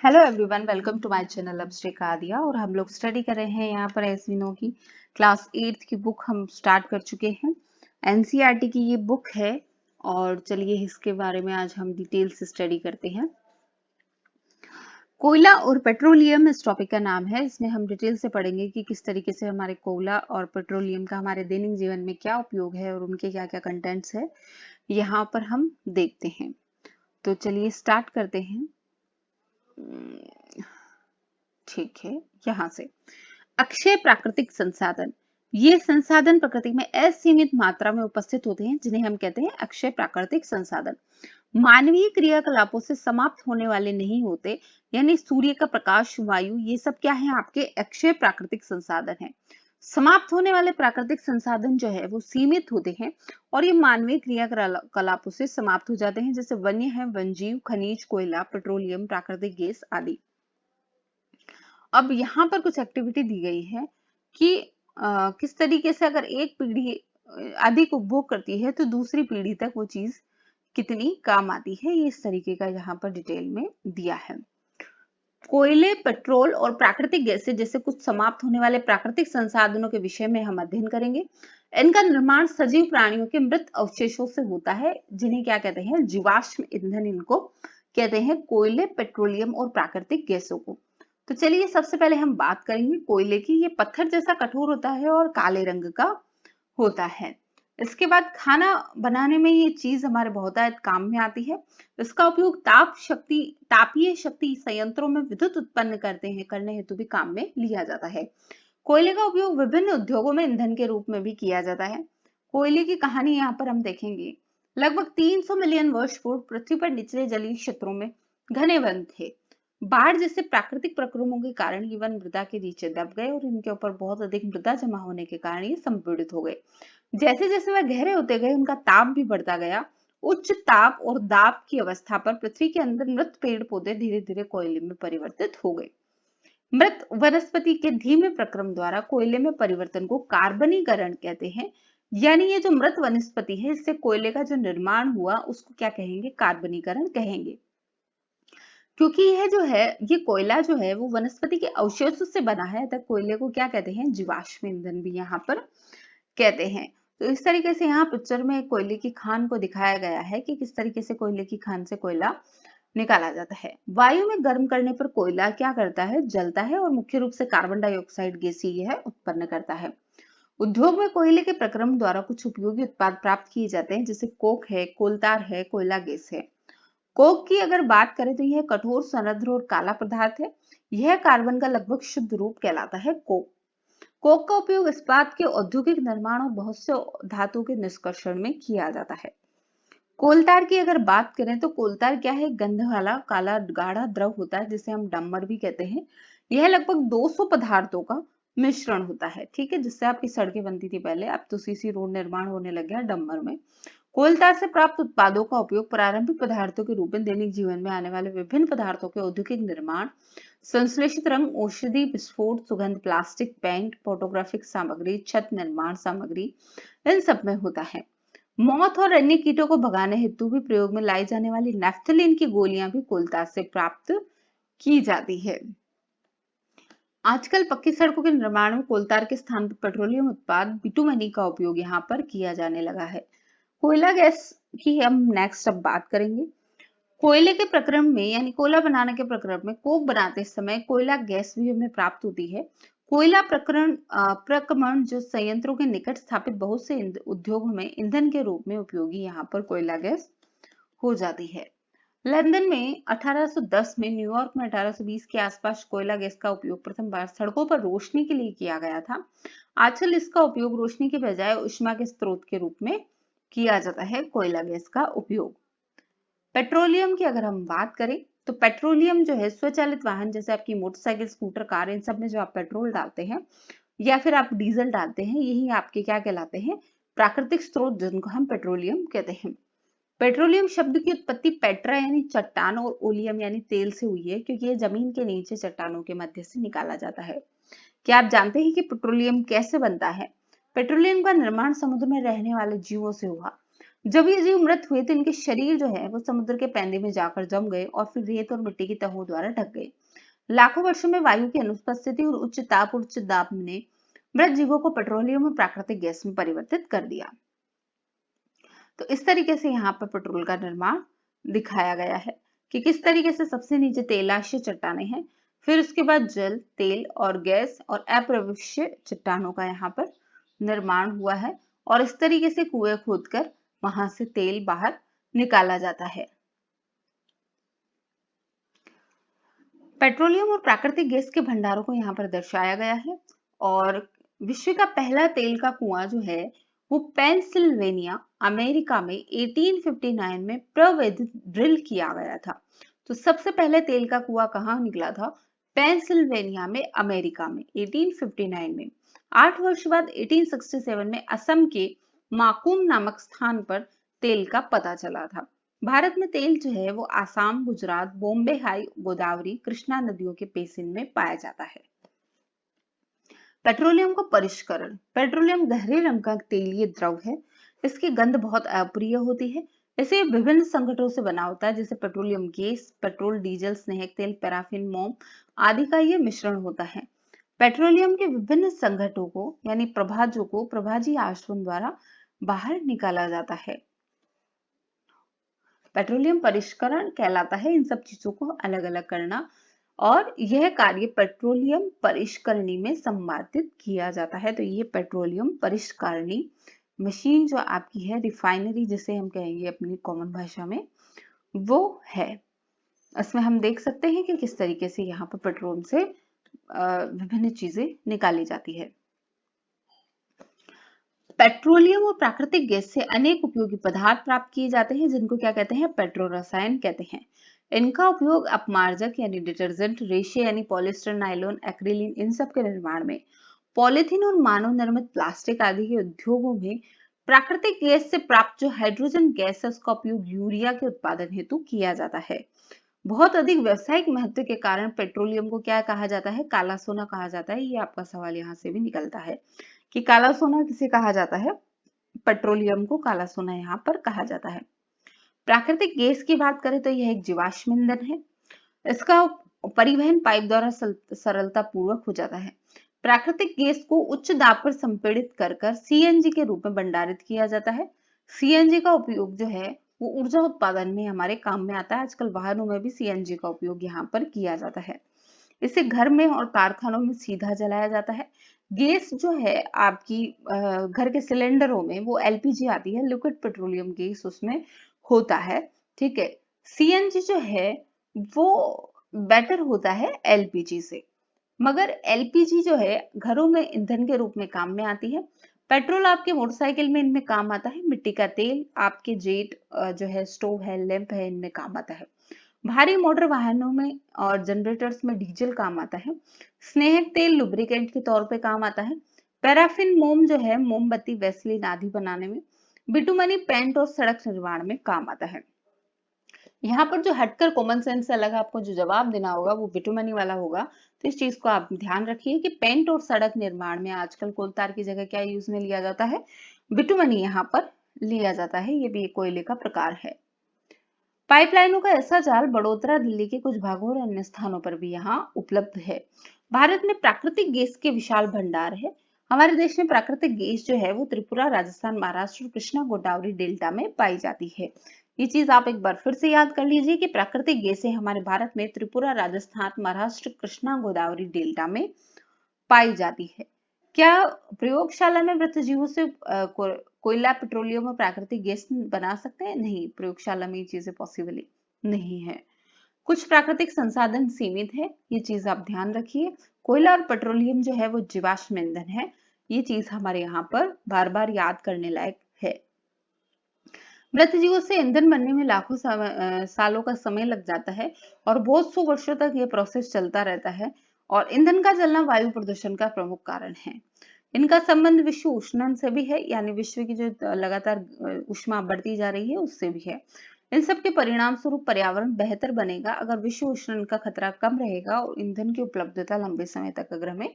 Hello everyone, welcome to my channel Abhishek Aadiya. और हम लोग स्टडी कर रहे हैं यहाँ पर एसविनो की क्लास 8 की बुक हम स्टार्ट कर चुके हैं। एनसीईआरटी की ये बुक है और चलिए इसके बारे में आज हम डिटेल से स्टडी करते हैं। कोयला और पेट्रोलियम इस टॉपिक का नाम है। इसमें हम डिटेल से पढ़ेंगे कि किस तरीके से हमारे कोयला और पेट्रोलियम का हमारे दैनिक जीवन में क्या उपयोग है और उनके क्या क्या कंटेंट्स है यहाँ पर हम देखते हैं। तो चलिए स्टार्ट करते हैं। ठीक है, यहाँ से अक्षय प्राकृतिक संसाधन। ये संसाधन प्रकृति में असीमित मात्रा में उपस्थित होते हैं जिन्हें हम कहते हैं अक्षय प्राकृतिक संसाधन। मानवीय क्रियाकलापों से समाप्त होने वाले नहीं होते, यानी सूर्य का प्रकाश, वायु, ये सब क्या है आपके अक्षय प्राकृतिक संसाधन है। समाप्त होने वाले प्राकृतिक संसाधन जो है वो सीमित होते हैं और ये मानवीय क्रियाकलापों से समाप्त हो जाते हैं, जैसे वन्य है, वनजीव, खनिज, कोयला, पेट्रोलियम, प्राकृतिक गैस आदि। अब यहाँ पर कुछ एक्टिविटी दी गई है कि किस तरीके से अगर एक पीढ़ी अधिक उपभोग करती है तो दूसरी पीढ़ी तक वो चीज कितनी काम आती है, ये इस तरीके का यहाँ पर डिटेल में दिया है। कोयले, पेट्रोल और प्राकृतिक गैसें जैसे कुछ समाप्त होने वाले प्राकृतिक संसाधनों के विषय में हम अध्ययन करेंगे। इनका निर्माण सजीव प्राणियों के मृत अवशेषों से होता है, जिन्हें क्या कहते हैं, जीवाश्म ईंधन इनको कहते हैं, कोयले, पेट्रोलियम और प्राकृतिक गैसों को। तो चलिए सबसे पहले हम बात करेंगे कोयले की। ये पत्थर जैसा कठोर होता है और काले रंग का होता है। इसके बाद खाना बनाने में ये चीज हमारे बहुतायत काम में आती है। इसका उपयोग तापीय शक्ति संयंत्रों में विद्युत उत्पन्न करने हेतु भी काम में लिया जाता है। कोयले का उपयोग विभिन्न उद्योगों में ईंधन के रूप में भी किया जाता है। कोयले की कहानी यहाँ पर हम देखेंगे। लगभग 300 मिलियन वर्ष पूर्व पृथ्वी पर निचले जलीय क्षेत्रों में घने वन थे। बाढ़ जैसे प्राकृतिक प्रक्रमों के कारण ये वन मृदा के नीचे दब गए और इनके ऊपर बहुत अधिक मृदा जमा होने के कारण ये संपीड़ित हो गए। जैसे जैसे वह गहरे होते गए उनका ताप भी बढ़ता गया। उच्च ताप और दाब की अवस्था पर पृथ्वी के अंदर मृत पेड़ पौधे धीरे धीरे कोयले में परिवर्तित हो गए। मृत वनस्पति के धीमे प्रक्रम द्वारा कोयले में परिवर्तन को कार्बनीकरण कहते हैं। यानी ये जो मृत वनस्पति है, इससे कोयले का जो निर्माण हुआ उसको क्या कहेंगे, कार्बनीकरण कहेंगे। क्योंकि यह जो है, ये कोयला जो है वो वनस्पति के अवशेषों से बना है, तब कोयले को क्या कहते हैं, जीवाश्म ईंधन भी यहाँ पर कहते हैं। तो इस तरीके से यहाँ पिक्चर में कोयले की खान को दिखाया गया है कि किस तरीके से कोयले की खान से कोयला निकाला जाता है। वायु में गर्म करने पर कोयला क्या करता है, जलता है और मुख्य रूप से कार्बन डाइऑक्साइड गैस ही यह उत्पन्न करता है। उद्योग में कोयले के प्रक्रम द्वारा कुछ उपयोगी उत्पाद प्राप्त किए जाते हैं, जैसे कोक है, कोलतार है, कोयला गैस है। कोक की अगर बात करें तो यह कठोर, सनद्र और काला पदार्थ है। यह कार्बन का लगभग शुद्ध रूप कहलाता है कोक। कोक का उपयोग इस्पात के औद्योगिक निर्माण और बहुत से धातु के निष्कर्षण में किया जाता है। कोलतार की अगर बात करें तो कोलतार क्या है, गंध वाला काला गाढ़ा द्रव होता है जिसे हम डम्मर भी कहते हैं। यह लगभग 200 पदार्थों का मिश्रण होता है, ठीक है, जिससे आपकी सड़कें बनती थी पहले, अब तो सीसी रोड निर्माण होने लग गया डम्मर में। कोलतार से प्राप्त उत्पादों का उपयोग प्रारंभिक पदार्थों के रूप में दैनिक जीवन में आने वाले विभिन्न पदार्थों के औद्योगिक निर्माण, संश्लेषित रंग, औषधि, विस्फोट, सुगंध, प्लास्टिक, पेंट, फोटोग्राफिक सामग्री, छत निर्माण सामग्री, इन सब में होता है। मौत और अन्य कीटों को भगाने हेतु भी प्रयोग में लाई जाने वाली नैफ्थलीन की गोलियां भी कोलतार से प्राप्त की जाती है। आजकल पक्की सड़कों के निर्माण में कोलतार के स्थान पर पेट्रोलियम उत्पाद बिटुमनी का उपयोग यहाँ पर किया जाने लगा है। कोयला गैस की हम नेक्स्ट अब बात करेंगे। कोयले के प्रक्रम में, यानी कोयला बनाने के प्रक्रम में, कोक बनाते समय कोयला गैस भी हमें प्राप्त होती है। कोयला प्रक्रमण जो संयंत्रों के निकट स्थापित बहुत से उद्योगों में ईंधन के रूप में उपयोगी यहाँ पर कोयला गैस हो जाती है। लंदन में 1810 में, न्यूयॉर्क में 1820 के आसपास कोयला गैस का उपयोग प्रथम बार सड़कों पर रोशनी के लिए किया गया था। आजकल इसका उपयोग रोशनी के बजाय ऊष्मा के स्रोत के रूप में किया जाता है, कोयला गैस का उपयोग। पेट्रोलियम की अगर हम बात करें तो पेट्रोलियम जो है स्वचालित वाहन जैसे आपकी मोटरसाइकिल, स्कूटर, कार, इन सब में जो आप पेट्रोल डालते हैं या फिर आप डीजल डालते हैं, यही आपके क्या कहलाते हैं, प्राकृतिक स्रोत, जिनको हम पेट्रोलियम कहते हैं। पेट्रोलियम शब्द की उत्पत्ति पेट्रा यानी चट्टान और ओलियम यानी तेल से हुई है, क्योंकि ये जमीन के नीचे चट्टानों के मध्य से निकाला जाता है। क्या आप जानते हैं कि पेट्रोलियम कैसे बनता है? पेट्रोलियम का निर्माण समुद्र में रहने वाले जीवों से हुआ। जब ये जीव मृत हुए तो इनके शरीर जो है वो समुद्र के पैंदे में जाकर जम गए और फिर रेत और मिट्टी की तहों द्वारा ढक गए। लाखों वर्षों में वायु की अनुपस्थिति और उच्च दाब ने मृत जीवों को पेट्रोलियम और प्राकृतिक गैस में परिवर्तित कर दिया। तो इस तरीके से यहाँ पर पेट्रोल का निर्माण दिखाया गया है कि किस तरीके से सबसे नीचे तेलाश्य चट्टानें हैं, फिर उसके बाद जल, तेल और गैस और अप्रविश्य चट्टानों का यहाँ पर निर्माण हुआ है और इस तरीके से कुएं खोदकर वहां से तेल बाहर निकाला जाता है। पेट्रोलियम और प्राकृतिक गैस के भंडारों को यहाँ पर दर्शाया गया है और विश्व का पहला तेल का कुआं जो है वो पेंसिल्वेनिया अमेरिका में 1859 में प्रवेदित ड्रिल किया गया था। तो सबसे पहले तेल का कुआं कहाँ निकला था? पेंसिल्वेनिया में अमेरिका में 1859 में। 8 वर्ष बाद 1867 में असम के माकुम नामक स्थान पर तेल का पता चला था। भारत में तेल जो है वो आसाम, गुजरात, बॉम्बे हाई, गोदावरी, कृष्णा नदियों के बेसिन में पाया जाता है। पेट्रोलियम का परिष्करण। पेट्रोलियम गहरे रंग का तेलीय द्रव है। इसकी गंध बहुत अप्रिय होती है। इसे विभिन्न संघटनों से बना होता है, जैसे पेट्रोलियम गैस, पेट्रोल, डीजल, स्नेहक तेल, पैराफिन, मोम आदि का यह मिश्रण होता है। पेट्रोलियम के विभिन्न संघटनों को यानी प्रभाजों को प्रभाजी आश्रम द्वारा बाहर निकाला जाता है। पेट्रोलियम परिष्करण कहलाता है इन सब चीजों को अलग अलग करना और यह कार्य पेट्रोलियम परिष्करणी में संपादित किया जाता है। तो ये पेट्रोलियम परिष्करणी मशीन जो आपकी है, रिफाइनरी जिसे हम कहेंगे अपनी कॉमन भाषा में, वो है। इसमें हम देख सकते हैं कि किस तरीके से यहाँ पर पेट्रोल से विभिन्न चीजें निकाली जाती है। पेट्रोलियम और प्राकृतिक गैस से अनेक उपयोगी पदार्थ प्राप्त किए जाते हैं, जिनको क्या कहते हैं? पेट्रो रसायन कहते हैं। इनका उपयोग अपमार्जक यानी डिटर्जेंट, रेशे यानी पॉलिस्टर, नायलॉन, एक्रिलिन इन सब के निर्माण में, पॉलिथीन और मानव निर्मित प्लास्टिक आदि के उद्योगों में, प्राकृतिक गैस से प्राप्त जो हाइड्रोजन गैस है उसका उपयोग यूरिया के उत्पादन हेतु किया जाता है। बहुत अधिक व्यावसायिक महत्व के कारण पेट्रोलियम को क्या कहा जाता है? काला सोना कहा जाता है। ये आपका सवाल यहाँ से भी निकलता है कि काला सोना किसे कहा जाता है? पेट्रोलियम को काला सोना यहाँ पर कहा जाता है। प्राकृतिक गैस की बात करें तो यह एक जीवाश्म ईंधन है। इसका परिवहन पाइप द्वारा सरलता पूर्वक हो जाता है। प्राकृतिक गैस को उच्च दाब पर संपीड़ित कर सीएनजी के रूप में भंडारित किया जाता है। सीएनजी का उपयोग जो है वो ऊर्जा उत्पादन में हमारे काम में आता है। आजकल वाहनों में भी सीएनजी का उपयोग यहाँ पर किया जाता है। इसे घर में और कारखानों में सीधा जलाया जाता है। गैस जो है आपकी घर के सिलेंडरों में वो एलपीजी आती है, लिक्विड पेट्रोलियम गैस उसमें होता है। ठीक है। सीएनजी जो है वो बेटर होता है एलपीजी से, मगर एलपीजी जो है घरों में ईंधन के रूप में काम में आती है। पेट्रोल आपके मोटरसाइकिल में इनमें काम आता है। मिट्टी का तेल आपके जेट जो है, स्टोव है, लैंप है, इनमें काम आता है। भारी मोटर वाहनों में और जनरेटर्स में डीजल काम आता है। स्नेहक तेल लुब्रिकेंट के तौर पे काम आता है। पैराफिन मोम जो है मोमबत्ती, वैसलीन आदि बनाने में। बिटुमनी पेंट और सड़क निर्माण में काम आता है। यहाँ पर जो हटकर कॉमन सेंस से अलग आपको जो जवाब देना होगा वो बिटुमनी वाला होगा। तो इस चीज को आप ध्यान रखिए कि पेंट और सड़क निर्माण में आजकल कोल तार की जगह क्या यूज में लिया जाता है? बिटुमनी यहाँ पर लिया जाता है। ये भी एक कोयले का प्रकार है। पाइपलाइनों का ऐसा जाल बड़ोदरा, दिल्ली के कुछ भागों और अन्य स्थानों पर भी यहाँ उपलब्ध है। भारत में प्राकृतिक गैस के विशाल भंडार है। हमारे देश में प्राकृतिक गैस जो है वो त्रिपुरा, राजस्थान, महाराष्ट्र, कृष्णा गोदावरी डेल्टा में पाई जाती है। ये चीज आप एक बार फिर से याद कर लीजिए कि प्राकृतिक गैसें हमारे भारत में त्रिपुरा, राजस्थान, महाराष्ट्र, कृष्णा गोदावरी डेल्टा में पाई जाती है। क्या प्रयोगशाला में मृत जीवों से कोयला, पेट्रोलियम और प्राकृतिक गैस बना सकते हैं? नहीं, प्रयोगशाला में ये चीजें पॉसिबल नहीं है। कुछ प्राकृतिक संसाधन सीमित है, ये चीज आप ध्यान रखिए। कोयला और पेट्रोलियम जो है वो जीवाश्म ईंधन है। ये चीज हमारे यहाँ पर बार बार याद करने लायक है। मृत जीवों से ईंधन बनने में लाखों सालों का समय लग जाता है और बहुत सौ वर्षों तक ये प्रोसेस चलता रहता है और ईंधन का जलना वायु प्रदूषण का प्रमुख कारण है। इनका संबंध विश्व उष्णन से भी है, यानी विश्व की जो लगातार उष्मा बढ़ती जा रही है उससे भी है। इन सब के परिणाम स्वरूप पर्यावरण बेहतर बनेगा अगर विश्व उष्णन का खतरा कम रहेगा और ईंधन की उपलब्धता लंबे समय तक अगर हमें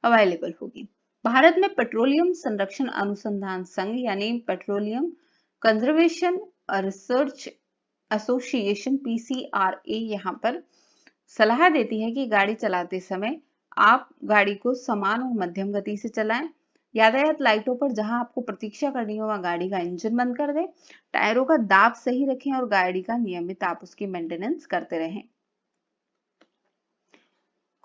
अवेलेबल होगी। भारत में पेट्रोलियम संरक्षण अनुसंधान संघ यानी petroleum conservation research association PCRA यहाँ पर सलाह देती है कि गाड़ी चलाते समय आप गाड़ी को समान और मध्यम गति से चलाएं। यातायात लाइटों पर जहां आपको प्रतीक्षा करनी हो वहां गाड़ी का इंजन बंद कर दें। टायरों का दाब सही रखें और गाड़ी का नियमित आप उसकी मेंटेनेंस करते रहें।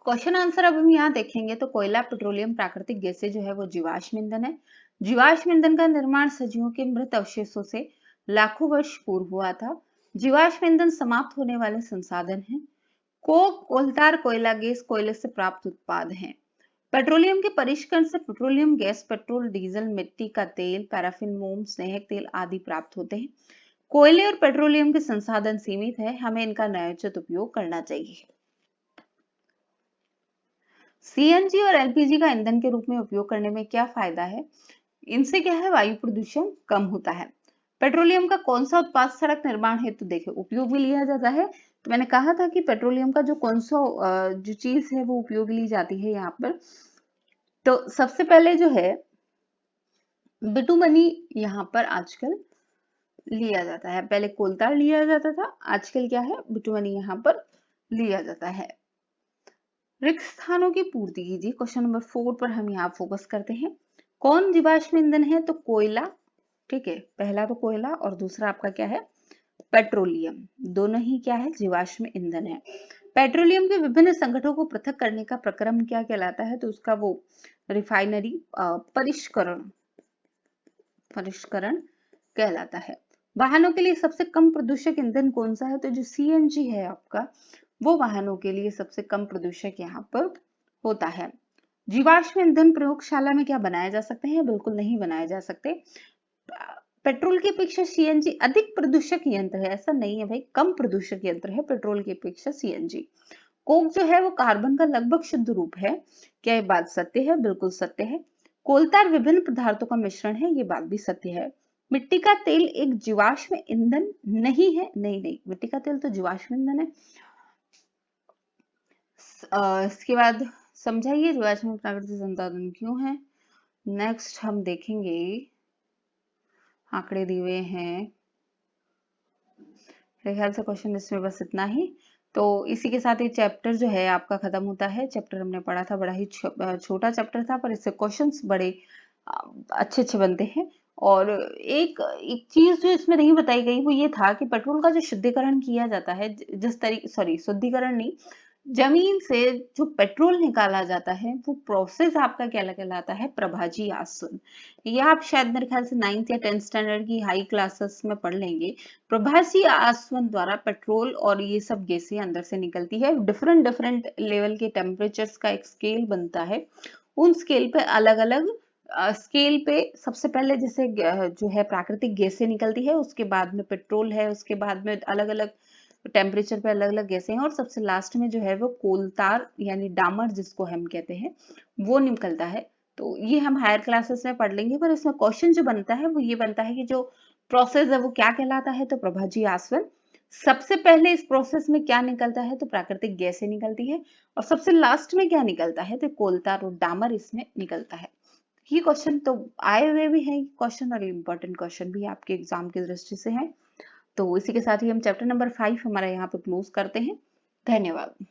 क्वेश्चन आंसर अब हम यहाँ देखेंगे तो कोयला, पेट्रोलियम, प्राकृतिक गैसें जो है वो जीवाश्म ईंधन है। जीवाश्म ईंधन का निर्माण सजीवों के मृत अवशेषों से लाखों वर्ष पूर्व हुआ था। जीवाश्म ईंधन समाप्त होने वाले संसाधन हैं। कोक, कोलतार, कोयला, गैस कोयले से प्राप्त उत्पाद हैं। पेट्रोलियम के परिष्करण से पेट्रोलियम गैस, पेट्रोल, डीजल, मिट्टी का तेल, पैराफिन, मोम, स्नेहक तेल आदि प्राप्त होते हैं। कोयले और पेट्रोलियम के संसाधन सीमित है, हमें इनका न्यायोचित उपयोग करना चाहिए। सीएनजी और एलपीजी का ईंधन के रूप में उपयोग करने में क्या फायदा है? इनसे क्या है, वायु प्रदूषण कम होता है। पेट्रोलियम का कौन सा उत्पाद सड़क निर्माण हेतु देखिए उपयोग में लिया जाता है? तो मैंने कहा था कि पेट्रोलियम का जो कौन सा जो चीज है वो उपयोग ली जाती है यहाँ पर। तो सबसे पहले जो है बिटुमनी यहाँ पर आजकल लिया जाता है। पहले कोलतार लिया जाता था, आजकल क्या है, बिटुमनी यहाँ पर लिया जाता है। रिक्त स्थानों की पूर्ति कीजिए। क्वेश्चन नंबर 4 पर हम यहाँ फोकस करते हैं। कौन जीवाश्म ईंधन है? तो कोयला, ठीक है, पहला तो कोयला और दूसरा आपका क्या है, पेट्रोलियम। दोनों ही क्या है, जीवाश्म ईंधन है। पेट्रोलियम के विभिन्न संगठनों को पृथक करने का प्रक्रम क्या कहलाता है? तो उसका वो रिफाइनरी परिष्करण कहलाता है। वाहनों के लिए सबसे कम प्रदूषक ईंधन कौन सा है? तो जो सीएनजी है आपका, वो वाहनों के लिए सबसे कम प्रदूषक यहाँ पर होता है। जीवाश्म ईंधन प्रयोगशाला में क्या बनाए जा सकते हैं? बिल्कुल नहीं बनाए जा सकते। पेट्रोल की अपेक्षा सीएनजी अधिक प्रदूषक यंत्र है, ऐसा नहीं है भाई, कम प्रदूषक यंत्र है पेट्रोल की अपेक्षा सीएनजी। कोक जो है वो कार्बन का लगभग शुद्ध रूप है। क्या ये बात सत्य है? बिल्कुल सत्य है। कोलतार विभिन्न पदार्थों का मिश्रण है, ये बात भी सत्य है। मिट्टी का तेल एक जीवाश्म ईंधन नहीं है, नहीं नहीं, मिट्टी का तेल तो जीवाश्म ईंधन है। इसके बाद समझाइए जीवाश्म प्राकृतिक संसाधन क्यों है। नेक्स्ट हम देखेंगे, आंकड़े दिए हुए हैं, मेरे ख्याल से क्वेश्चन इसमें बस इतना ही। तो इसी के साथ ये चैप्टर जो है आपका खत्म होता है। चैप्टर हमने पढ़ा था, बड़ा ही छोटा चैप्टर था, पर इससे क्वेश्चंस बड़े अच्छे अच्छे बनते हैं। और एक एक चीज जो इसमें नहीं बताई गई वो ये था कि पेट्रोल का जो शुद्धिकरण किया जाता है, जिस तरीके, सॉरी शुद्धिकरण नहीं, जमीन से जो पेट्रोल निकाला जाता है वो प्रोसेस आपका क्या कहलाता है, प्रभाजी आसवन। ये आप शायद मेरे ख्याल से 9th या 10th स्टैंडर्ड की हाई क्लासेस में पढ़ लेंगे। प्रभासी आसवन द्वारा पेट्रोल और ये सब गैसें अंदर से निकलती है। डिफरेंट डिफरेंट लेवल के टेम्परेचर्स का एक स्केल बनता है। उन स्केल पे अलग अलग स्केल पे सबसे पहले जैसे जो है प्राकृतिक गैसें निकलती है, उसके बाद में पेट्रोल है, उसके बाद में अलग अलग टेम्परेचर पे अलग अलग गैसें हैं, और सबसे लास्ट में जो है वो कोलतार यानी डामर जिसको हम कहते हैं वो निकलता है। तो ये हम हायर क्लासेस में पढ़ लेंगे, पर इसमें क्वेश्चन जो बनता है वो ये बनता है कि जो प्रोसेस है वो क्या कहलाता है? तो प्रभाजी आसवन। सबसे पहले इस प्रोसेस में क्या निकलता है? तो प्राकृतिक गैसें निकलती है। और सबसे लास्ट में क्या निकलता है? तो कोलतार और डामर इसमें निकलता है। ये क्वेश्चन तो आए हुए भी हैं क्वेश्चन, और इम्पोर्टेंट क्वेश्चन भी आपके एग्जाम की दृष्टि से है। तो इसी के साथ ही हम चैप्टर नंबर 5 हमारा यहाँ पे क्लोज करते हैं। धन्यवाद।